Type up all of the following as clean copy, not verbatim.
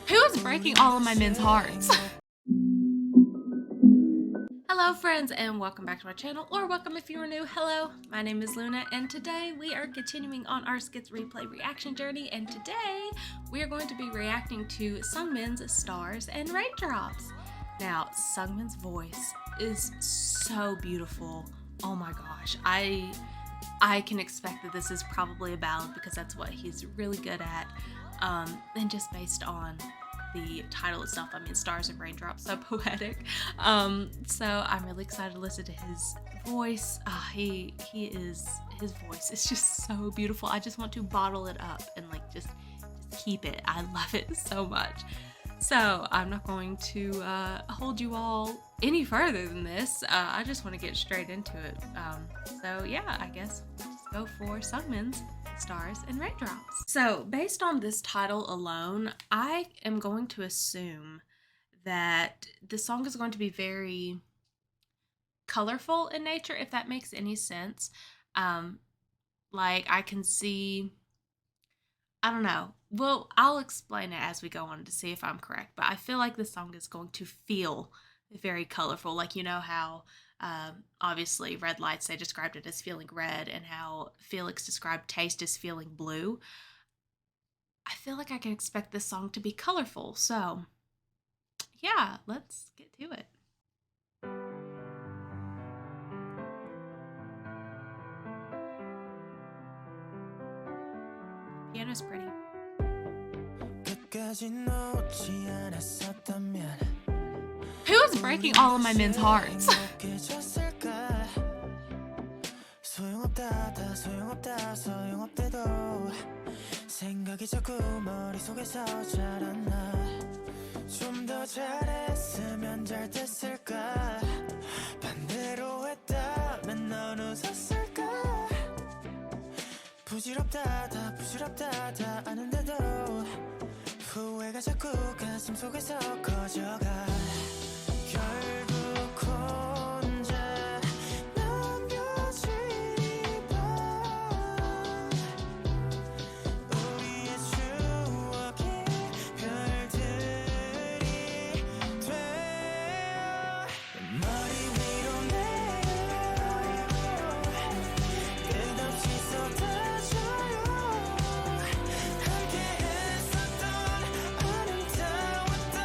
Who is breaking all of my men's hearts? Hello friends and welcome back to my channel, or welcome if you are new. Hello, my name is Luna and today we are continuing on our Skits Replay reaction journey, and today we are going to be reacting to Seungmin's Stars and Raindrops. Now, Seungmin's voice is so beautiful. Oh my gosh, I can expect that this is probably a ballad because that's what he's really good at. And just based on the title itself, I mean, Stars and Raindrops, so poetic. So I'm really excited to listen to his voice. His voice is just so beautiful. I just want to bottle it up and like just keep it. I love it so much. So I'm not going to hold you all any further than this. I just want to get straight into it. So yeah, I guess we'll just go for Seungmin's Stars and Raindrops. So based on this title alone, I am going to assume that the song is going to be very colorful in nature, if that makes any sense. Like I can see, I don't know. Well, I'll explain it as we go on to see if I'm correct, but I feel like the song is going to feel very colorful. Like, you know how obviously Red Lights, they described it as feeling red, and how Felix described taste as feeling blue. I feel like I can expect this song to be colorful. So yeah, let's get to it. Piano's pretty. Who is breaking all of my men's hearts? 부질없다 다 아는데도 후회가 자꾸 가슴 속에서 커져가 결국 혼자 남겨진 우리의 추억이 별들이 되어 머리 위로 내려 끝없이 쏟아져요. 함께 했었던 아름다웠던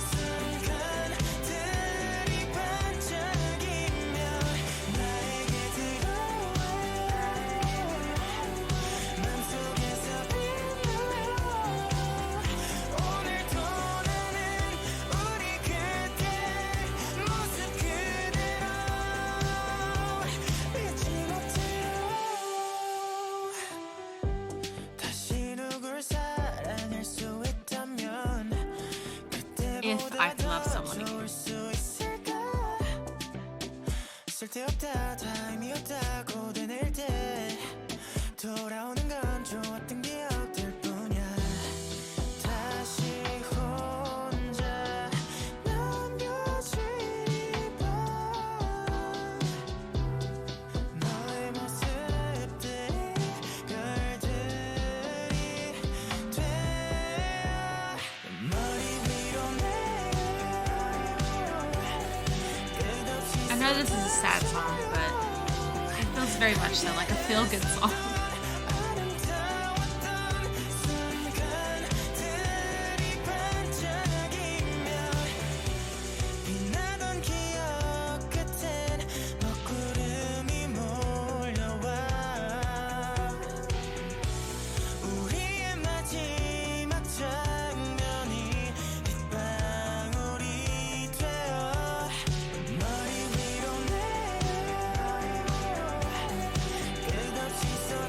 순간들이 반짝이며 나에게 들어와 맘속에서 빛나요. 오늘도 나는 우리 그때 모습 그대로 잊지 못해요. 다시 누굴 사랑할 수 있다면 If I 그때보다 could love 더 someone again. 좋을 수 있을까? 쓸데없다 다 의미 없다고 되뇌일 때 돌아오는 건 좋았던 기억들 뿐이야. 다시 혼자 남겨진 너의 모습들이 별들이 되어 머리 위로 내려 끝없이 I know this is a sad song, but it feels very much so like a feel-good song. 아름다웠던 순간들이 반짝이며 빛나던 기억 끝엔 먹구름이 몰려와 우리의 마지막 장면이 빗방울이 되어 머리 위로 내려 끝없이 쏟아져요.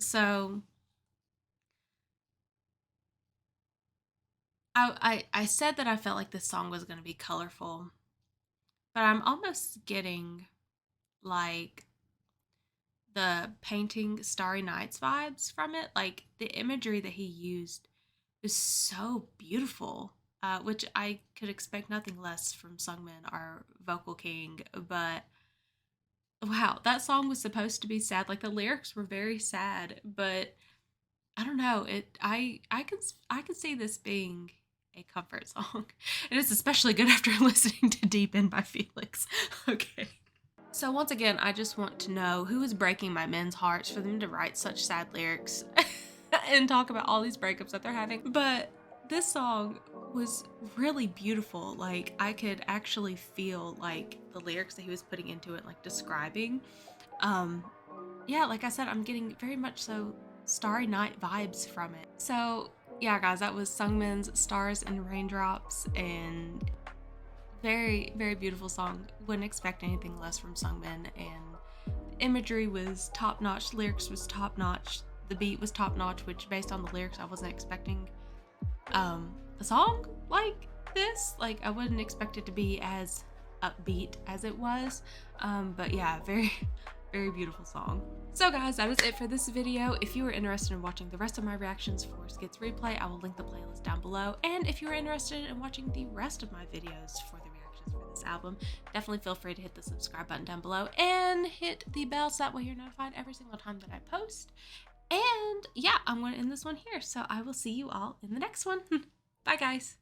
So I said that I felt like this song was going to be colorful, but I'm almost getting like the painting Starry Nights vibes from it. Like the imagery that he used is so beautiful, which I could expect nothing less from Seungmin, our vocal king. But wow, that song was supposed to be sad. Like the lyrics were very sad, but I don't know. I can see this being a comfort song, and it's especially good after listening to "Deep In" by Felix. Okay. So once again, I just want to know who is breaking my men's hearts for them to write such sad lyrics and talk about all these breakups that they're having. But this song was really beautiful. Like I could actually feel like the lyrics that he was putting into it, like describing. Um, yeah, like I said, I'm getting very much so Starry Night vibes from it. So yeah, guys, that was Seungmin's Stars and Raindrops, and very, very beautiful song. Wouldn't expect anything less from Seungmin, and imagery was top notch, lyrics was top notch, the beat was top notch, which based on the lyrics, I wasn't expecting a song like this. Like I wouldn't expect it to be as upbeat as it was. But yeah, very, very beautiful song. So guys, that is it for this video. If you are interested in watching the rest of my reactions for Skits Replay, I will link the playlist down below. And if you are interested in watching the rest of my videos for the reactions for this album, definitely feel free to hit the subscribe button down below and hit the bell so that way you're notified every single time that I post. And yeah, I'm going to end this one here. So I will see you all in the next one. Bye guys.